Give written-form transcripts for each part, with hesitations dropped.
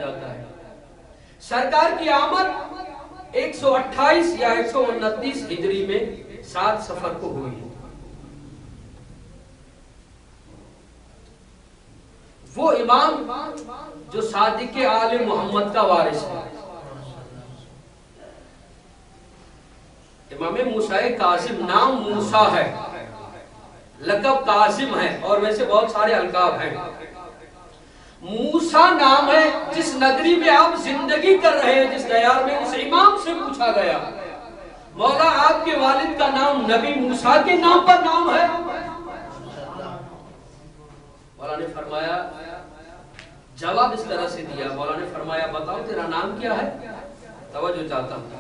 جاتا ہے۔ سرکار کی آمد 128 یا 129 ہجری میں 7 سفر کو ہوئی۔ وہ امام جو صادق آل محمد کا وارث ہے، امام موسیٰ کاظم، نام موسیٰ ہے، لقب کاظم ہے، اور ویسے بہت سارے القاب ہیں۔ موسیٰ نام ہے جس نگری میں آپ زندگی کر رہے ہیں، جس دیار میں، اس امام سے پوچھا گیا مولا آپ کے والد کا نام نبی موسیٰ کے نام پر نام ہے؟ مولا نے فرمایا، جواب اس طرح سے دیا، مولا نے فرمایا بتاؤ تیرا نام کیا ہے؟ توجہ چاہتا ہوں،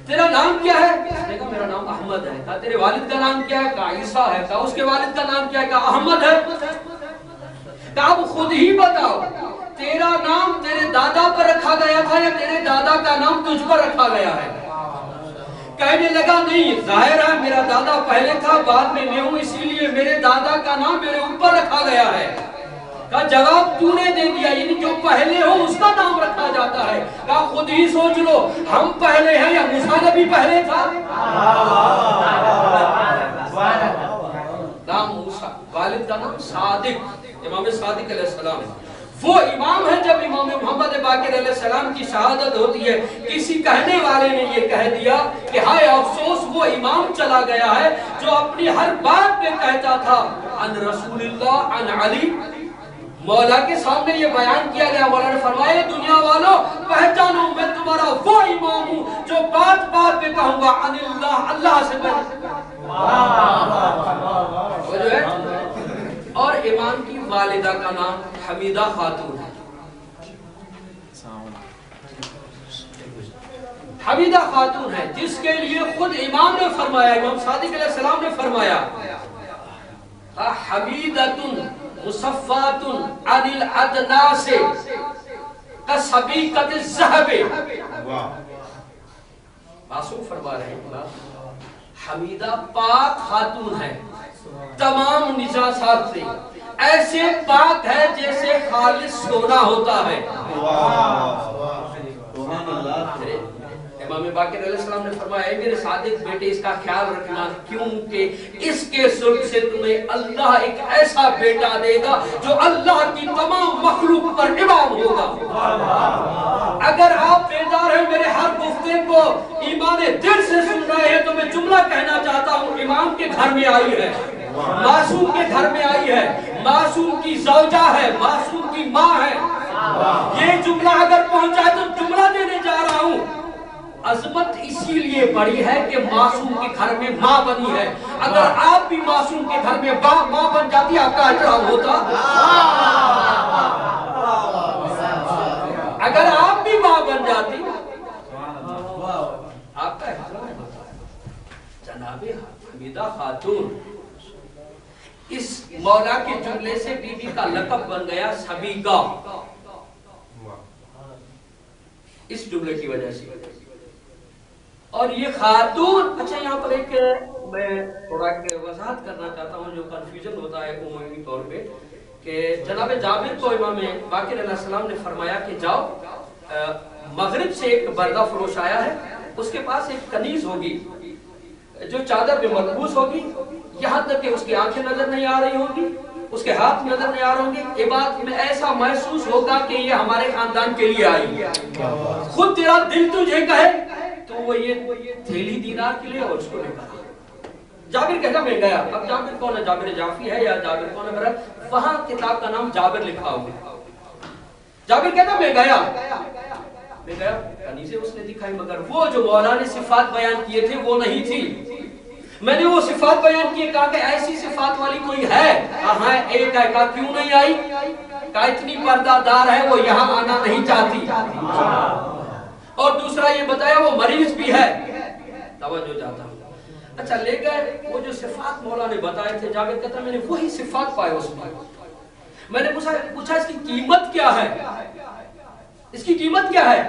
تیرا نام کیا ہے؟ اس نے کہا میرا نام احمد ہے۔ کہا تیرے والد کا نام کیا ہے؟ کہا عیسیٰ ہے۔ کہا اس کے والد کا نام کیا ہے؟ کہا احمد ہے۔ کہا اب خود ہی بتاؤ تیرا نام تیرے دادا پر رکھا گیا تھا یا تیرے دادا کا نام تجھ پر رکھا گیا ہے؟ کہنے لگا نہیں، ظاہر ہے میرا دادا پہلے تھا، بعد میں میں ہوں، اسی لیے میرے دادا کا نام میرے اوپر رکھا گیا ہے۔ کہا جواب تو نے دے دیا، یعنی جو پہلے ہو اس کا نام رکھا جاتا ہے۔ کہا خود ہی سوچ لو، ہم پہلے ہیں یا موسیٰ نبی پہلے تھا؟ نام موسیٰ، والد کا نام صادق، امام صادق علیہ السلام۔ وہ امام ہے جب امام محمد باقر علیہ السلام کی شہادت ہوتی ہے، کسی کہنے والے نے یہ کہہ دیا کہ ہائے افسوس وہ امام چلا گیا ہے جو اپنی ہر بات میں کہتا تھا ان رسول اللہ ان علی۔ مولا کے سامنے یہ بیان کیا گیا، مولا نے فرمایا دنیا والوں پہچانو میں تمہارا وہ امام ہوں جو بات بات میں کہوں گا ان اللہ، اللہ سے پہلے۔ اور امام کی والدہ کا نام حمیدہ خاتون ہے۔ حمیدہ خاتون ہے جس کے لیے خود امام نے فرمایا، امام صادق علیہ السلام نے فرمایا حمیدۃ مصفات عن الادناس کسبیقۃ الذہب۔ معصوم فرما رہے ہیں حمیدہ پاک خاتون ہے، تمام نجاسات سے ایسے پاک ہے جیسے خالص سونا ہوتا ہے۔ امام باقر علیہ السلام نے فرمایا اے میرے صادق بیٹے اس کا خیال رکھنا، کیونکہ اس کے سلب سے تمہیں اللہ ایک ایسا بیٹا دے گا جو اللہ کی تمام مخلوق پر امام ہوگا۔ اگر آپ بیدار ہیں میرے ہر گفتگو کو ایمان دل سے سن رہے ہیں تو میں جملہ کہنا چاہتا ہوں، امام کے گھر میں آئی ہے، معصوم کے گھر میں آئی ہے، معصوم کی زوجہ ہے، معصوم کی ماں ہے۔ یہ جملہ اگر پہنچا ہے تو جملہ دینے جا رہا ہوں، عظمت اسی لیے بڑی ہے کہ معصوم کے گھر میں ماں بنی ہے۔ اگر آپ بھی معصوم کے گھر میں ماں بن جاتی آپ کا احترام ہوتا؟ اگر آپ بھی ماں بن جاتی آپ کا احترام ہوتا۔ جناب حمیدہ خاتون، اس مولا کے جملے سے بی بی کا لقب بن گیا سبیکہ، اس جملے کی وجہ سے۔ اور یہ خاتون، اچھا یہاں پر ایک میں تھوڑا وضاحت کرنا چاہتا ہوں جو کنفیوژن ہوتا ہے عمومی طور پہ، کہ جناب جابر کو امام باقر علیہ السلام نے فرمایا کہ جاؤ مغرب سے ایک بردہ فروش آیا ہے، اس کے پاس ایک کنیز ہوگی جو چادر میں ملبوس ہوگی، یہاں تک کہ اس کی آنکھیں نظر نہیں آ رہی ہوگی، اس کے ہاتھ نظر نہیں آ رہے ہوں گے، یہ بات میں ایسا محسوس ہوگا کہ یہ ہمارے خاندان کے لیے آئی ہے۔ خود تیرا دل تجھے کہے تو وہ یہ تھیلی دینار کے لیے اور اس کو لے کر جابر کہتا میں گیا۔ اب جابر کون ہے؟ جابر جعفی ہے یا جابر کون ہے برا؟ وہاں کتاب کا نام جابر لکھا ہوگا۔ جابر کہتا میں گیا، کنیزیں اس نے دکھائی مگر وہ جو مولا نے صفات بیان کیے تھے وہ نہیں تھی۔ میں نے وہ صفات بیان کیے، کہا کہ ایسی صفات والی کوئی ہے؟ کہا ایک ہے۔ کہا کیوں نہیں آئی؟ کہا اتنی پردہ دار ہے وہ یہاں آنا نہیں چاہتی، اور دوسرا یہ بتایا وہ مریض بھی ہے۔ توجہ چاہتا ہوں۔ اچھا لے گئے، وہ جو صفات مولا نے بتائے تھے، جابر کہتا میں نے وہی صفات پائے اس میں نے پوچھا اس کی قیمت کیا ہے؟ اس کی قیمت کیا ہے؟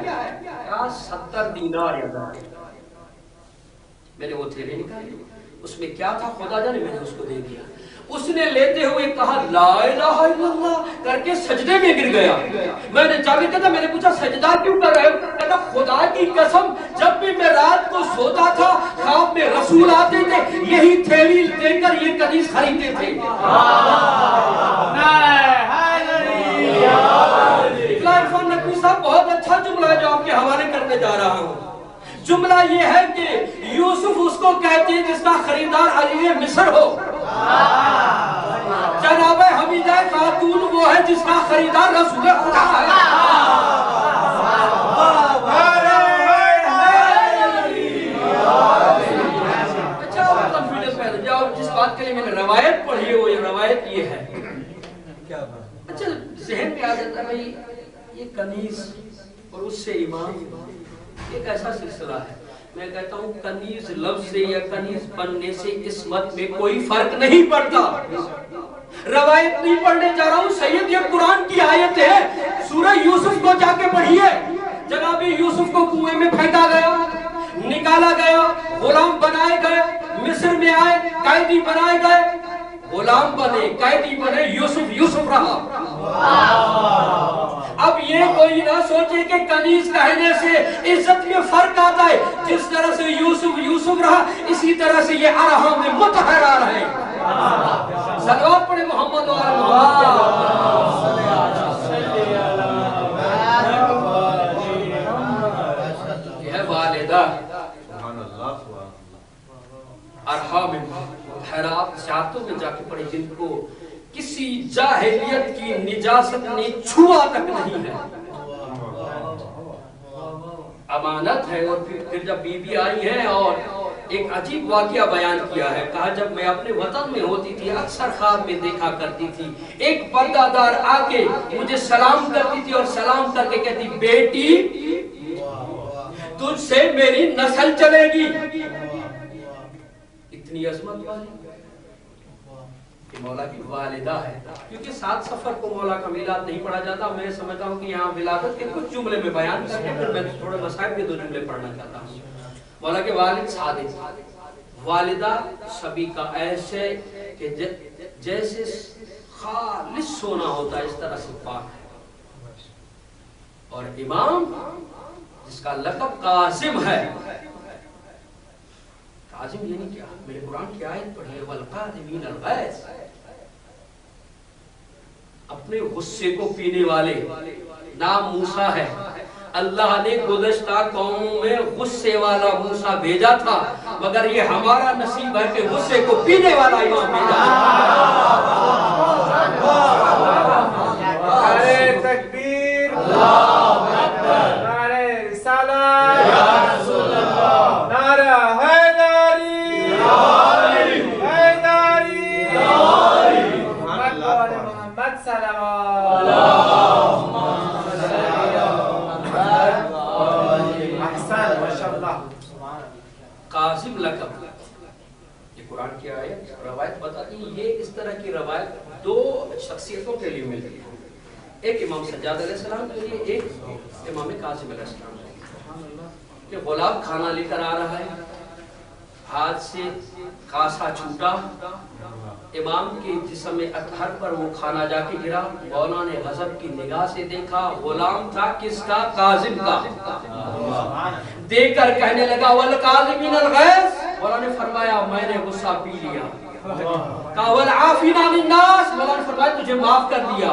کہا 70 دینار یا درہم۔ میں نے وہ تھیلے نکالی، اس میں کیا تھا خدا جانے، میں نے اس کو دے دیا۔ اس نے لیتے ہوئے کہا لا الہ الا اللہ کر کے سجدے میں گر گیا۔ میں نے جا کے کہا، میں نے پوچھا سجدہ کیوں کر رہے ہو؟ کہا خدا کی قسم جب بھی میں رات کو سوتا تھا خواب میں رسول آتے تھے، یہی تھیلی دے کر یہ کنیز خریدتے تھے۔ عرفان نقوی صاحب بہت اچھا جملہ ہے جو آپ کے حوالے کرنے جا رہا ہوں۔ جملہ یہ ہے کہ یوسف اس کو کہتے ہیں جس کا خریدار عزیز مصر ہو، جناب حمیدہ خاتون وہ ہے جس کا خریدار رسول خدا ہے۔ جس بات کے لیے میں نے روایت پڑھی ہے وہ یہ روایت یہ ہے، اچھا ذہن میں آ جاتا ہے بھائی یہ کنیز اور اس سے امام ایک ایسا سلسلہ ہے۔ میں کہتا ہوں کنیز لفظ سے یا کنیز بننے سے اسمت میں کوئی فرق نہیں پڑتا۔ روایت نہیں پڑھنے جا رہا ہوں سید، یہ قرآن کی آیت ہے۔ سورہ یوسف کو جا کے پڑھیے، جناب یوسف کو کنویں میں پھینکا گیا، نکالا گیا، غلام بنائے گئے، مصر میں آئے، قیدی بنائے گئے، غلام بنے، قیدی بنے، یوسف یوسف رہا۔ اب یہ کوئی نہ سوچے کہ کنیز کہنے سے عزت میں فرق آتا ہے، جس طرح سے یوسف یوسف رہا اسی طرح سے یہ ارحام میں متحرہ رہے۔ صلوات پڑھے محمد و آل محمد۔ یہ ہے والدہ ارحام میں متحرات، سیاحتوں میں جا کے پڑھے جن کو کسی جاہلیت کی نجاست نے چھوا تک نہیں ہے، امانت ہے۔ اور پھر جب بی بی آئی ہے اور ایک عجیب واقعہ بیان کیا ہے، کہا جب میں اپنے وطن میں ہوتی تھی اکثر خواب میں دیکھا کرتی تھی ایک پردہ دار آ کے مجھے سلام کرتی تھی اور سلام کر کے کہتی بیٹی تجھ سے میری نسل چلے گی۔ اتنی عظمت والی کہ مولا کی والدہ ہے، کیونکہ 7 سفر کو مولا کا میلاد نہیں پڑھا جاتا۔ میں سمجھتا ہوں کہ یہاں ولادت کے کچھ جملے میں بیان کرتے ہیں، پھر میں تھوڑے مسائل کے 2 جملے پڑھنا چاہتا ہوں۔ مولا کے والد صادق، والدہ سبھی کا ایسے کہ جیسے خالص سونا ہوتا ہے اس طرح سے پاک ہے، اور امام جس کا لقب قاسم ہے۔ قاسم یعنی کیا؟ میرے قرآن کی آیت پڑھی ہے والقادمین الغیظ، اپنے غصے کو پینے والے۔ نام موسیٰ ہے، اللہ نے گزشتہ قوموں میں غصے والا موسیٰ بھیجا تھا، مگر یہ ہمارا نصیب ہے کہ غصے کو پینے والا امام بھیجا ہے۔ نعرہ تکبیر، اللہ اکبر، نعرہ رسالت یا رسول اللہ، نعرہ حیدری حیدری محمد صلوات احسن ماشاءاللہ۔ قاسم لقب، یہ قرآن کی آیت روایت بتاتی ہے۔ یہ اس طرح کی روایت 2 شخصیتوں کے لیے ملتی ہے، ایک امام سجاد علیہ السلام کے لیے، ایک امام قاسم علیہ السلام کے لیے۔ کہ غلام کھانا لے کر آ رہا ہے، ہاتھ سے کاسا چھوٹا، امام کے جسم اطہر پر وہ کھانا جا کے گرا۔ مولا نے غضب کی نگاہ سے دیکھا، غلام تھا کس کا؟ قاسم کا۔ دیکھ کر کہنے لگا والقاظمین الغیظ، مولا نے فرمایا میں نے غصہ پی لیا۔ کہا والعافین عن الناس، مولا نے فرمایا تجھے معاف کر دیا۔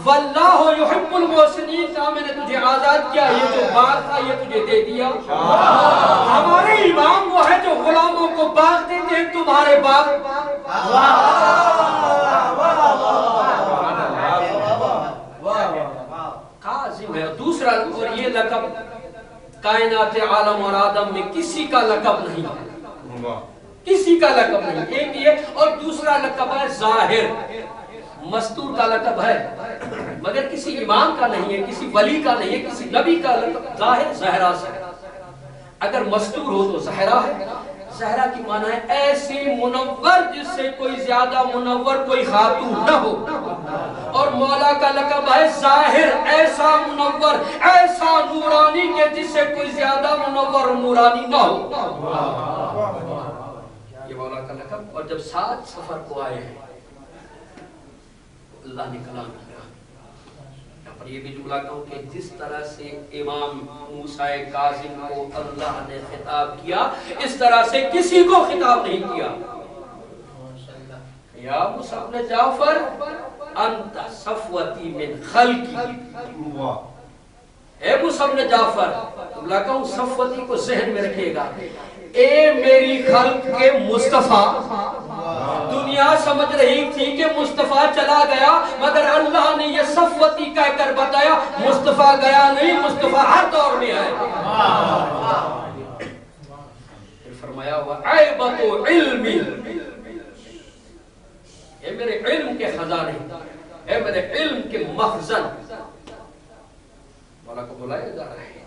واللہ یحب المحسنین، کہا میں نے تجھے آزاد کیا، یہ جو باغ تھا یہ تجھے دے دیا۔ ہمارے امام وہ ہے جو غلاموں کو باغ دیتے ہیں، تمہارے باغ۔ قاسم ہے دوسرا، اور یہ لقب کائنات عالم اور آدم میں کسی کا لقب نہیں ہے، کسی کا لقب نہیں۔ ایک یہ، اور دوسرا لقب ہے ظاہر، مستور کا لقب ہے مگر کسی امام کا نہیں ہے، کسی ولی کا نہیں ہے، کسی نبی کا لقب ظاہر زہرا سے۔ اگر مستور ہو تو زہرا ہے۔ زہرا کی معنی ہے ایسی منور جس سے کوئی زیادہ منور کوئی خاتون نہ ہو، اور مولا کا لقب ہے ظاہر، ایسا منور ایسا نورانی کہ جس سے کوئی زیادہ منور نورانی نہ ہو، یہ مولا کا اور جب 7 سفر کو آئے ہیں اللہ نے کلام کیا. یہاں پر یہ بھی جملہ کہوں کہ جس طرح سے امام موسیٰ کاظم کو اللہ نے خطاب کیا اس طرح سے کسی کو خطاب نہیں کیا. یا موسیٰ ابن جعفر انت صفوتی من خلقی. اے موسیٰ ابن جعفر جملہ کہوں صفوتی کو ذہن میں رکھے گا. اے میری خلق کے مصطفیٰ. دنیا سمجھ رہی تھی کہ مصطفیٰ چلا گیا مگر اللہ نے یہ صفوتی کہہ کر بتایا مصطفیٰ گیا نہیں، مصطفیٰ ہر دور میں ہے. پھر فرمایا ہوا عیبت علمی، اے میرے علم کے خزانے، اے میرے علم کے مخزن. مولا کو بلایا جا رہا ہے.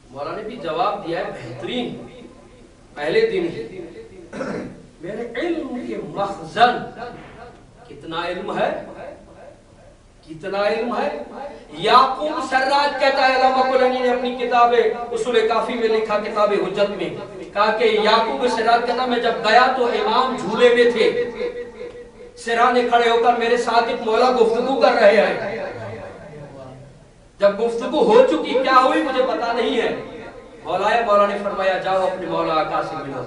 مولا نے بھی جواب دیا ہے بہترین پہلے دن ہی. میرے علم کے مخزن. کتنا علم ہے، کتنا علم ہے. یعقوب سراج کہتا ہے، علامہ کلینی نے اپنی کتاب اصول کافی میں لکھا، کتاب حجت میں کہا کہ یعقوب سراج کہتا میں جب گیا تو امام جھولے میں تھے، سرانے کھڑے ہو کر میرے ساتھ ایک مولا گفتگو کر رہے ہیں. جب گفتگو ہو چکی کیا ہوئی مجھے پتا نہیں ہے. مولا نے فرمایا جاؤ اپنے مولا آقا سے ملو.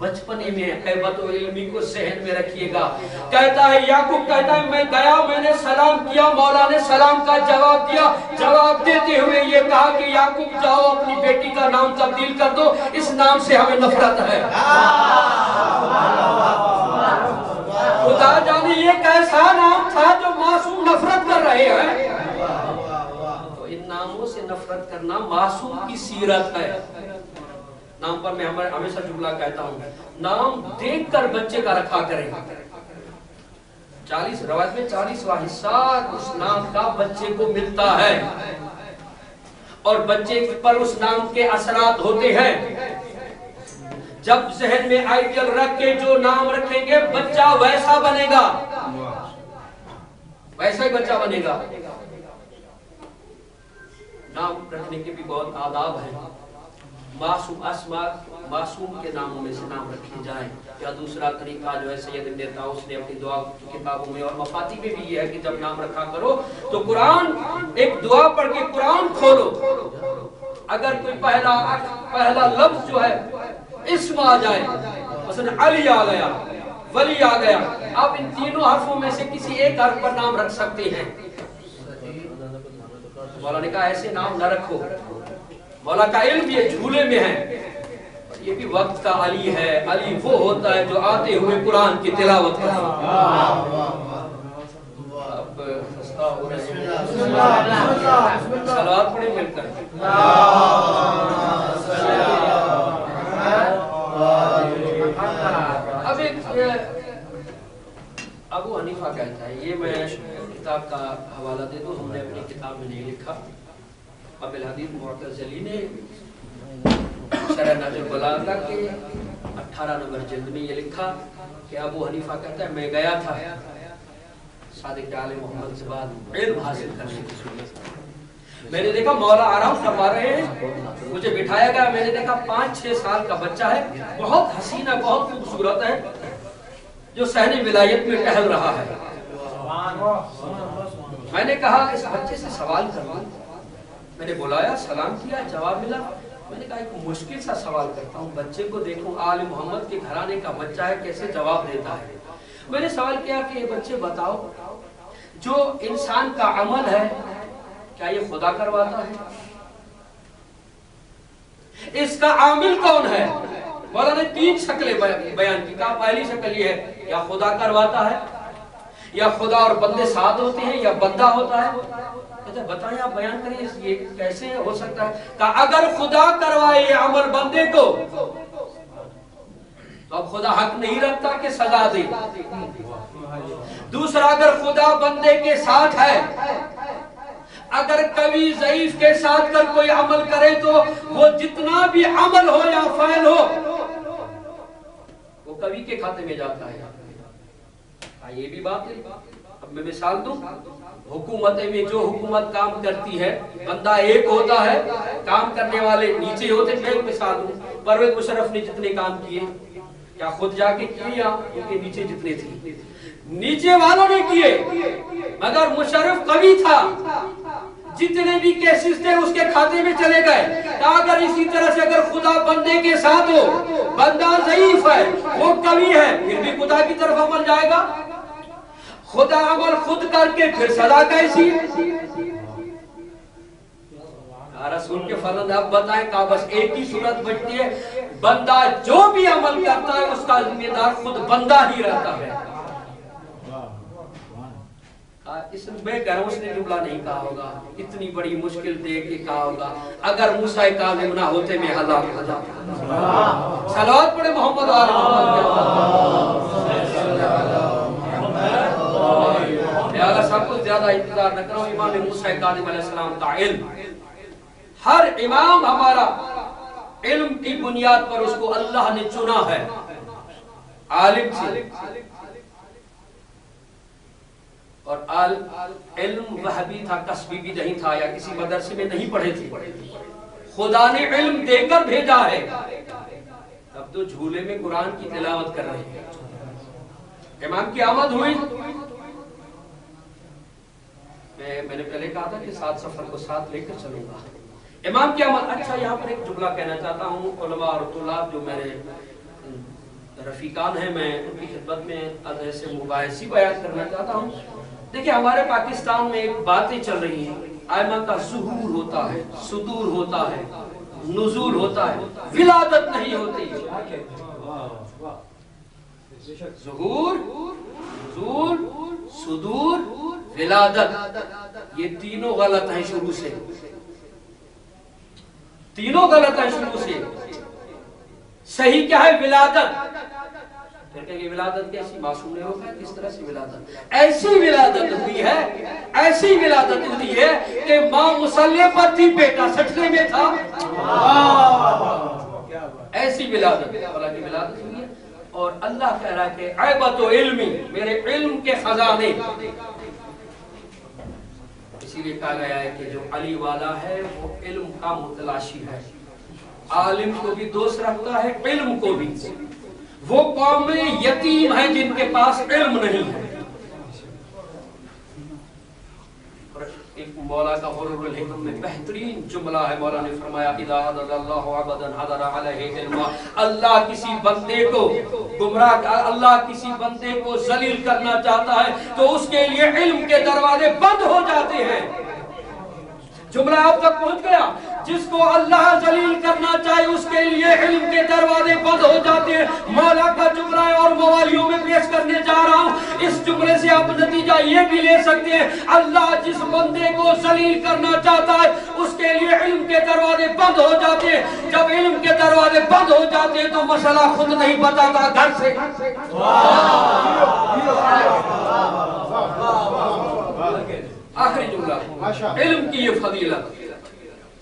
بچپنے میں عیبت و علمی کو ذہن میں رکھیے گا. کہتا ہے یعقوب کہتا ہے میں گیا، میں نے سلام کیا، مولا نے سلام کا جواب دیا. جواب دیتے ہوئے یہ کہا کہ یعقوب جاؤ اپنی بیٹی کا نام تبدیل کر دو، اس نام سے ہمیں نفرت ہے. خدا جانے یہ کیسا نام تھا جو معصوم نفرت کر رہے ہیں. تو ان ناموں سے نفرت کرنا معصوم کی سیرت ہے. نام پر میں ہمیشہ جملہ کہتا ہوں، نام دیکھ کر بچے کا رکھا کریں. 40 روایت میں 40واں حصہ اس نام کا بچے کو ملتا ہے اور بچے پر اس نام کے اثرات ہوتے ہیں. جب ذہن میں آئیڈیل رکھ کے جو نام رکھیں گے بچہ ویسا بنے گا، ویسا ہی بچہ بنے گا. نام رکھنے کے بھی بہت آداب ہیں. معصوم اسماء، معصوم کے ناموں میں سے نام رکھے جائیں. یا دوسرا طریقہ جو ہے سید ابن طاؤس نے اپنی دعا کی کتابوں میں اور مفاتیح میں بھی یہ ہے کہ جب نام رکھا کرو تو قرآن ایک دعا پڑھ کے قرآن کھولو. اگر کوئی پہلا لفظ جو ہے اسم آ جائے، مثلا علی آ گیا، ولی آ گیا، آپ ان تینوں حرفوں میں سے کسی ایک حرف پر نام رکھ سکتے ہیں. مولا نے کہا ایسے نام نہ رکھو. مولا کا علم یہ جھولے میں ہے. یہ بھی وقت کا علی ہے. علی وہ ہوتا ہے جو آتے ہوئے قرآن کی تلاوت کرتا ہے. اب صلوات پڑھیں مل کر. اب ایک ابو حنیفہ کہتا ہے، یہ میں کتاب کا حوالہ دے دوں، ہم نے اپنی کتاب میں نہیں لکھا. اب الحدیث معتزلی نے شرح نہج البلاغہ کے 18 نمبر جلد میں یہ لکھا کہ ابو حنیفہ کہتا ہے میں گیا تھا صادق آل محمد سے بعد علم حاصل کرنے کی صورت. میں نے دیکھا مولا آرام فرما رہے ہیں، مجھے بٹھایا گیا. میں نے دیکھا 5-6 سال کا بچہ ہے، بہت حسینہ بہت خوبصورت ہے، جو صحن ولایت میں ٹہل رہا ہے. میں نے کہا اس بچے سے سوال کروں. میں نے بلایا، سلام کیا، جواب ملا. میں نے کہا ایک مشکل سا سوال کرتا ہوں، بچے کو دیکھوں آل محمد کے گھرانے کا بچہ ہے، کیسے جواب دیتا ہے. میں نے سوال کیا کہ بچے بتاؤ جو انسان کا عمل ہے کیا یہ خدا کرواتا ہے؟ اس کا عامل کون ہے؟ مولا نے 3 شکلیں بیان کی. کہا پہلی شکل یہ ہے یا خدا کرواتا ہے، یا خدا اور بندے ساتھ ہوتے ہیں، یا بندہ ہوتا ہے. کہتے بتائیں آپ بیان کریں یہ کیسے ہو سکتا ہے. کہا اگر خدا کروائے یہ عمل بندے کو تو اب خدا حق نہیں رکھتا کہ سزا دے. دوسرا اگر خدا بندے کے ساتھ ہے، اگر کبھی ضعیف کے ساتھ کر کوئی عمل کرے تو وہ جتنا بھی عمل ہو یا فعل ہو وہ کبھی کے کھاتے میں جاتا ہے. یہ بھی بات ہے. اب میں مثال دوں، حکومتیں میں جو حکومت کام کرتی ہے بندہ ایک ہوتا ہے، کام کرنے والے نیچے ہوتے ہیں. میں ایک مثال دوں، پرویز مشرف نے جتنے کام کیے کیا خود جا کے کیے یا ان کے نیچے جتنے تھے؟ نیچے والوں نے کیے، مگر مشرف قوی تھا، جتنے بھی کیسز تھے اس کے کھاتے میں چلے گئے. اگر اسی طرح سے اگر خدا بندے کے ساتھ ہو، بندہ ضعیف ہے، وہ قوی ہے، پھر بھی خدا کی طرف عمل جائے گا. خدا عمل خود کر کے پھر سزا کیسی؟ رسول کے فرزند اب بتائیں کہ بس ایک ہی صورت بچتی ہے، بندہ جو بھی عمل کرتا ہے اس کا ذمہ دار خود بندہ ہی رہتا ہے. اس میں کہہ رہا ہوں اس نے جملہ نہیں کہا ہوگا، اتنی بڑی مشکل دے کے کہا ہوگا اگر موسیٰ کاظم نہ ہوتے میں ہلاک ہو جاتا. صلوات پڑھے محمد آل محمد. اگر سب کچھ زیادہ انتظار نہ کرو، امام موسیٰ کاظم علیہ السلام کا علم، ہر امام ہمارا علم کی بنیاد پر اس کو اللہ نے چنا ہے. عالم سے اور علم وحبی تھا، کسبی بھی نہیں تھا، یا کسی مدرسے میں نہیں پڑھے تھے، خدا نے علم دے کر بھیجا ہے. اب تو جھولے میں قرآن کی تلاوت کر رہے ہیں. امام کی آمد ہوئی، میں نے پہلے کہا تھا کہ 7 سفر کو ساتھ لے کر چلوں گا. امام کی آمد. اچھا یہاں پر ایک جملہ کہنا چاہتا ہوں، علماء اور طلاب جو میرے رفیقان ہیں، میں ان کی خدمت میں ایسے مباحثی بیان کرنا چاہتا ہوں. دیکھیں ہمارے پاکستان میں ایک باتیں چل رہی ہیں، ائمہ کا ظہور ہوتا ہے، صدور ہوتا ہے، نزول ہوتا ہے، ولادت نہیں ہوتی. ظہور، نزول، صدور، ولادت، یہ تینوں غلط ہیں شروع سے، تینوں غلط ہیں شروع سے. صحیح کیا ہے؟ ولادت. پھر کہیں گے ولادت کیسی؟ معصوم نہیں ہوگا، کس طرح سے ولادت؟ ایسی ولادت ہوئی ہے، ایسی ولادت ہوئی ہے کہ ماں مصلی پر تھی، بیٹا سجدے میں تھا. ایسی ولادت، اللہ کی ولادت ہوئی ہے. اور اللہ کہہ رہا ہے کہ عیبت و علمی، میرے علم کے خزانے. اسی لیے کہا گیا ہے کہ جو علی والا ہے وہ علم کا متلاشی ہے. عالم کو بھی دوست رکھتا ہے، علم کو بھی. وہ قوم یتیم ہیں جن کے پاس علم نہیں ہے. ایک مولا کا غرور الحکم میں بہترین جملہ ہے، مولا نے فرمایا اذا حضر اللہ عبدا حضر علیہ علما. اللہ کسی بندے کو گمراہ، اللہ کسی بندے کو ذلیل کرنا چاہتا ہے تو اس کے لیے علم کے دروازے بند ہو جاتے ہیں. جملہ آپ تک پہنچ گیا؟ جس کو اللہ ذلیل کرنا چاہے اس کے لیے علم کے دروازے بند ہو جاتے ہیں. مولا کا جملہ ہے اور موالیوں میں پیش کرنے جا رہا ہوں. اس جملے سے آپ نتیجہ یہ بھی لے سکتے ہیں، اللہ جس بندے کو ذلیل کرنا چاہتا ہے اس کے لیے علم کے دروازے بند ہو جاتے ہیں. جب علم کے دروازے بند ہو جاتے ہیں تو مسئلہ خود نہیں بتاتا گھر سے. آخری جملہ، علم کی یہ فضیلت.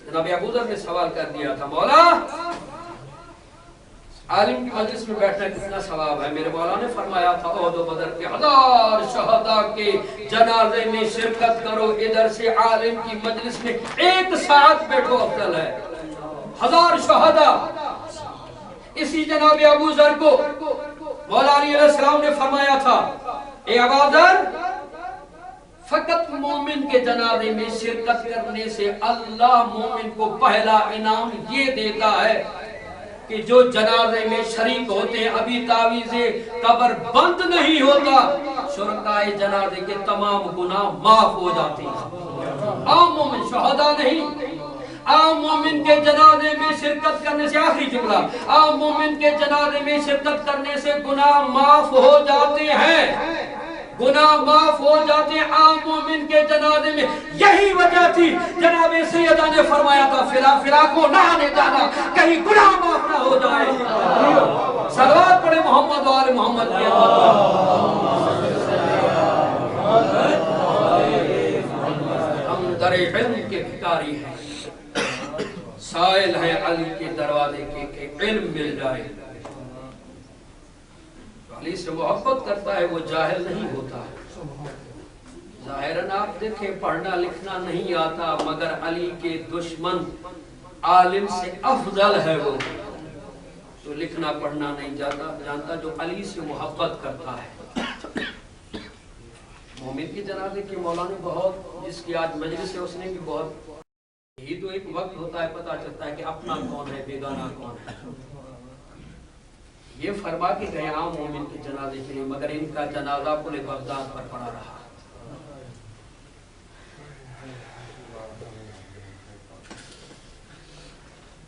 جناب ابو ذر نے سوال کر دیا تھا، مولا عالم کی مجلس میں بیٹھنا کتنا ثواب ہے؟ میرے مولا نے فرمایا تھا احد و بدر کے 1000 شہداء کے جنازے میں شرکت کرو، ادھر سے عالم کی مجلس میں 1 ساعت بیٹھو افضل ہے. 1000 شہداء. اسی جناب ابو ذر کو مولا علی علیہ السلام نے فرمایا تھا، اے ابو ذر، فقط مومن کے جنازے میں شرکت کرنے سے اللہ مومن کو پہلا انعام یہ دیتا ہے کہ جو جنازے میں شریک ہوتے ہیں، ابھی تعویذ قبر بند نہیں ہوتا، شرکائے جنازے کے تمام گناہ معاف ہو جاتے ہیں. عام مومن، شہداء نہیں. عام مومن کے جنازے میں شرکت کرنے سے، آخری جملہ، عام مومن کے جنازے میں شرکت کرنے سے گناہ معاف ہو جاتے ہیں، گناہ معاف ہو جاتے ہیں عام مومن کے جنازے میں. یہی وجہ تھی جناب سیدہ نے فرمایا تھا فلا کو نہ آنے جانا کہیں گناہ معاف نہ ہو جائے. صلوات پڑھے محمد و آل محمد کی. ہم در علم کے بھکاری ہیں، سائل ہے علی کے دروازے کے کہ علم مل جائے. علی سے محبت کرتا ہے وہ جاہل نہیں ہوتا. ظاہراً آپ دیکھیں پڑھنا لکھنا نہیں آتا، مگر علی کے دشمن عالم سے افضل ہے وہ. جو لکھنا پڑھنا نہیں جانتا، جو علی سے محبت کرتا ہے۔ مومن کے جنازے کی مولانا بہت، جس کی آج مجلس ہے اس نے بھی بہت، یہی تو ایک وقت ہوتا ہے پتہ چلتا ہے کہ اپنا کون ہے بیگانہ کون ہے۔ یہ فرما کے گئے عام مومن کے جنازے کے لیے، مگر ان کا جنازہ پورے بغداد پر پڑا رہا۔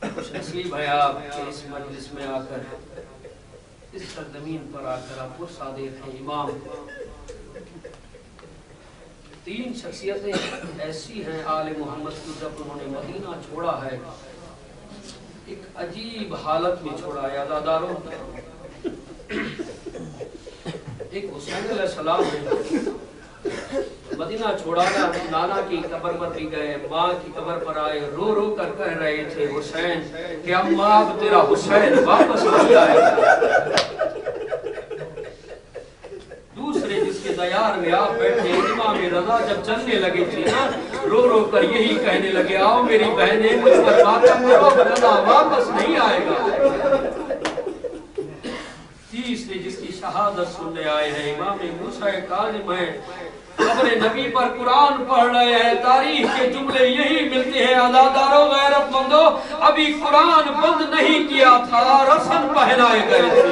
خوش نصیب ہے آپ کہ اس مجلس میں آ کر، اس سرزمین پر آ کر آپ پرسعادت ہیں امام۔ تین شخصیتیں ایسی ہیں آل محمد کی، جب انہوں نے مدینہ چھوڑا ہے ایک عجیب حالت میں چھوڑا ہے۔ عزاداروں، ایک حسین علیہ السلام ہے، مدینہ چھوڑا نا، نانا کی قبر پر بھی گئے، ماں کی قبر پر آئے، رو رو کر کہہ رہے تھے حسین کہ اماں اب تیرا حسین واپس نہیں آئے گا۔ دوسرے جس کے دیار میں آپ بیٹھے امام رضا جب چلنے لگے تھے نا، رو رو کر یہی کہنے لگے آؤ میری بہنیں مجھ پر ماتم کرو، رضا واپس نہیں آئے گا۔ تیسرے جس کی شہادت سننے آئے ہیں امام موسیٰ کاظم ہیں، قبر نبی پر قرآن پڑھ رہے ہیں، تاریخ کے جملے یہی ملتے ہیں۔ عزاداروں غیرت مندوں، ابھی قرآن بند نہیں کیا تھا، رسن پہنائے گئے تھے۔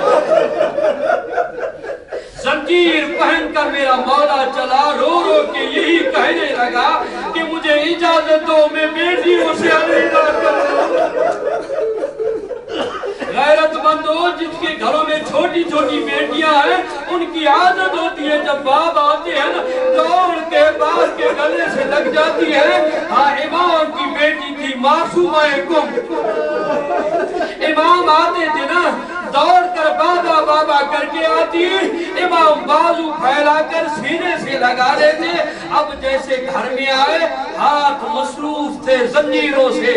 زنجیر پہن کر میرا مولا چلا، رو رو کے یہی کہنے لگا کہ مجھے اجازت دو میں بیٹیوں سے علیحدہ کروں۔ غیرت مندوں، جس کے گھروں میں چھوٹی چھوٹی بیٹیاں ہیں، ان کی عادت ہوتی ہے جب باپ آتے ہیں نا، دوڑ کے باپ کے گلے سے لگ جاتی ہے۔ ہاں، امام کی بیٹی تھی معصومہ کم، امام آتے تھے نا، دوڑ کر بابا بابا کر کے آتی، امام بازو پھیلا کر سینے سے لگا لیتے۔ اب جیسے گھر میں آئے، ہاتھ مصروف تھے زنجیروں سے،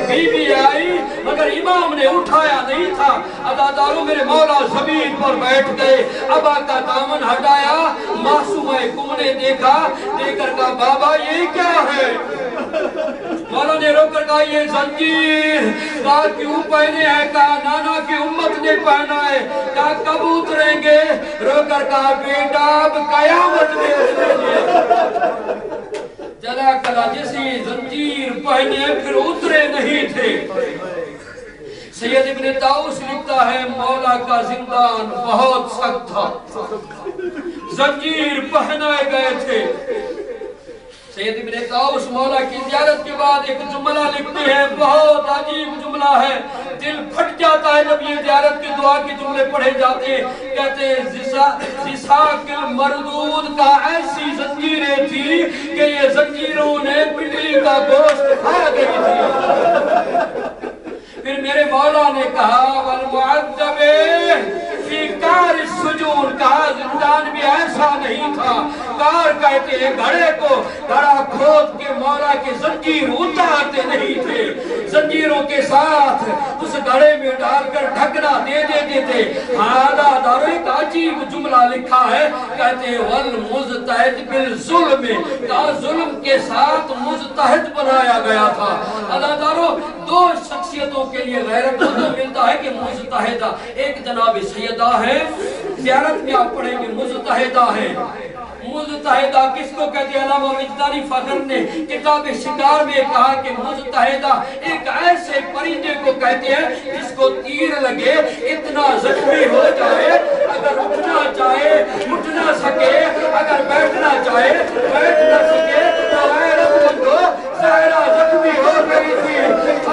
بی بی آئی مگر امام نے اٹھایا نہیں تھا۔ عزاداروں، میرے مولا زمین پر بیٹھ گئے، ابا کا دامن ہٹایا، معصومہ کم نے دیکھا، دیکھ کر کہا بابا یہ کیا ہے؟ مولا نے رو کر کہا یہ زنجیر۔ کہا کیوں پہنے ہیں؟ کہا نانا کی امت نے پہنا ہے۔ کہا کب اتریں گے؟ رو کر کہا بیٹا اب قیامت میں اتریں گے۔ جلا کلا جیسی زنجیر پہنے پھر اترے نہیں تھے۔ سید ابن طاؤس لکھتا ہے مولا کا زندان بہت سخت تھا، زنجیر پہنائے گئے تھے۔ سید ابن طاؤس مولا کی زیارت کے بعد ایک جملہ لکھتے ہیں، بہت عجیب جملہ ہے، دل پھٹ جاتا ہے جب یہ زیارت کی دعا کے جملے پڑھے جاتے ہیں۔ کہتے ہیں زساک المردود کا ایسی زنجیریں تھی کہ یہ زنجیروں نے پنڈلی کا گوشت کھا گئی تھی۔ پھر میرے مولا نے کہا والمعذب فی کار السجون، کہا زندان بھی ایسا نہیں تھا، کار کہتے ہیں گھڑے کو، گھڑا کھود کے مولا کے زنجیر اتارتے نہیں تھے، زنجیروں کے ساتھ اس گھڑے میں ڈال کر ڈھکنا دے دیتے تھے۔ عزاداروں، ایک عجیب جملہ لکھا ہے، کہتے ہیں والمجتہد بالظلم، کہا ظلم کے ساتھ مجتہد بنایا گیا تھا۔ عزاداروں، دو شخصیتوں کے لیے غیرت مندوں ملتا ہے کہ مجتہدہ، ایک جناب سیدہ ہے، زیارت میں آپ پڑھیں گے مجتہدہ ہے۔ مجتہدہ کس کو کہتے ہیں؟ علامہ وجدانی فخر نے کتاب شکار میں کہا کہ مجتہدہ ایک ایسے پرندے کو کہتے ہیں جس کو تیر لگے، اتنا زخمی ہو جائے، اگر اٹھنا چاہے اٹھ نہ سکے، اگر بیٹھنا چاہے بیٹھ نہ سکے۔ تو غیرت مندو زہرا زخمی ہو گئی تھی،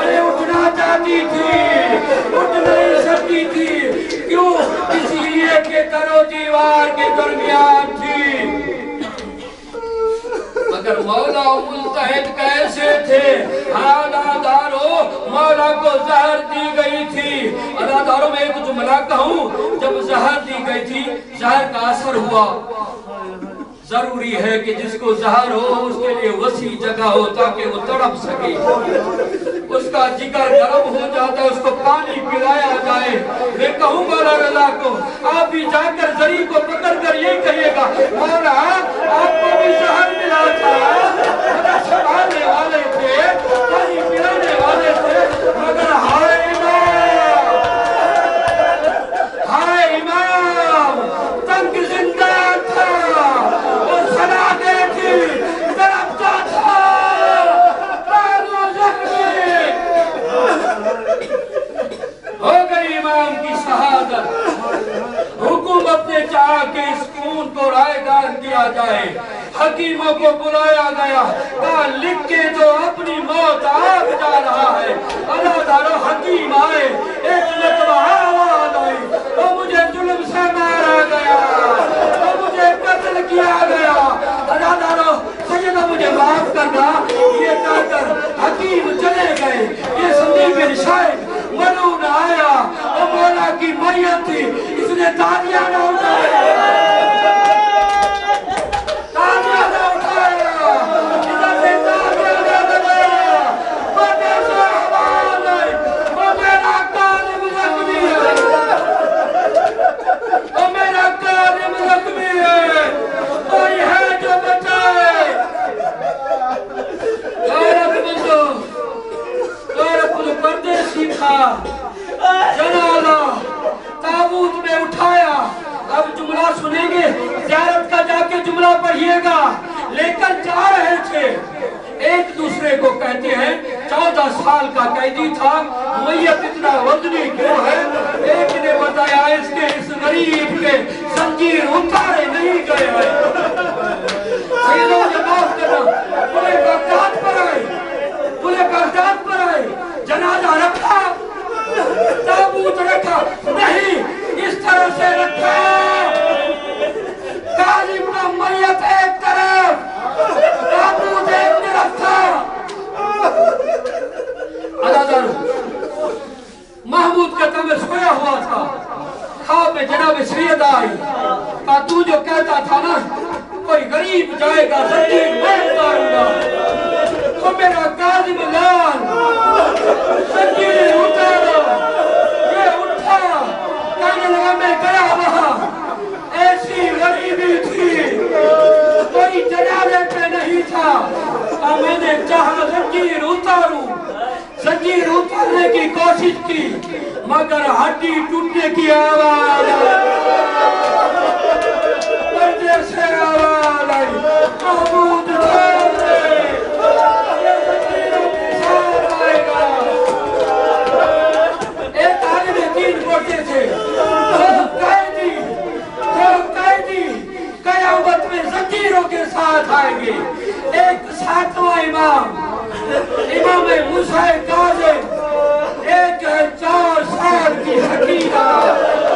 ارے اٹھنا چاہتی تھی، اٹھ نہیں سکتی تھی، کیوں؟ اس لیے کہ در و دیوار کے درمیان تھی۔ مگر مولا مجتہد کیسے تھے؟ عزاداروں، مولا کو زہر دی گئی تھی۔ عزاداروں، میں ایک جملہ کہوں، جب زہر دی گئی تھی، زہر کا اثر ہوا، ضروری ہے کہ جس کو زہر ہو اس کے لیے وسیع جگہ ہو تاکہ وہ تڑپ سکے، اس کا جگر گرم ہو جاتا ہے، اس کو پانی پلایا جائے۔ میں کہوں مولا رضا کو، آپ بھی جا کر زری کو پکڑ کر یہ کہیے گا مولا آپ کو بھی زہر ملا تھا، مگر سنبھالنے والے تھے، پانی پلانے والے تھے، مگر ہائے کہ اس خون کو رائے گان کیا جائے. حکیموں کو بلایا گیا, کہا لکھ کے جو اپنی موت آپ جا رہا ہے. اللہ دارو حکیم آئے, ایک مرتبہ آواز آئی, تو مجھے ظلم سے مارا گیا, تو مجھے قتل کیا گیا. اللہ دارو سجدہ مجھے معاف کرنا. یہ کہہ کر حکیم چلے گئے. یہ سندیپ بن شاہد ملون آیا, وہ مولا کی میت تھی, اس نے تالیاں نہ اٹھایا, تالیاں نہ اٹھایا, ادھر سے تالیاں نہ لگایا. مجھے سے آواز آئی, وہ میرا کاظم زخمی ہے, وہ میرا کاظم زخمی ہے, کوئی ہے جو بچائے. پردیسی تھا, جنازہ تابوت میں اٹھایا. اب جملہ سنیں گے, زیارت کا جا کے جملہ پڑھئے گا. لے کر جا رہے تھے, ایک دوسرے کو کہتے ہیں 14 سال کا قیدی تھا, میت اتنا وزنی کیوں ہے؟ ایک نے بتایا اس کے اس غریب کے زنجیر اتارے نہیں گئے ہیں. سیدوں نے معاف کرنا, پورے بغداد پر آئے, پورے بغداد پر آئے, جنازہ رکھا, تابوت رکھا, نہیں اس طرح سے رکھا, کاظم کا میت ایک طرف, تابوت ایک طرف تھا. عزیزان, محمود کا تمہیں سویا ہوا تھا, خواب میں جناب سید آئی, کہا تو جو کہتا تھا نا کوئی غریب جائے گا زنجیر میں اتاروں گا, تو میرا کاظم لال زنجیر اتارا. یہ اٹھا, کہنے لگا میں گیا وہاں, ایسی غریبی تھی, کوئی جنازے پہ نہیں تھا, اور میں نے چاہا زنجیر اتاروں, زنجیر اتارنے کی کوشش کی, مگر ہڈی ٹوٹنے کی آواز پردے سے آواز آئی, محمود چھوڑ دے, یہ زنجیروں کے ساتھ آئے گا. ایک عالم دین بولتے تھے, جو قیدی قیامت میں زنجیروں کے ساتھ آئیں گے. ایک 7واں امام, امام موسیٰ کاظم, ایک 4 سال کی حقیقت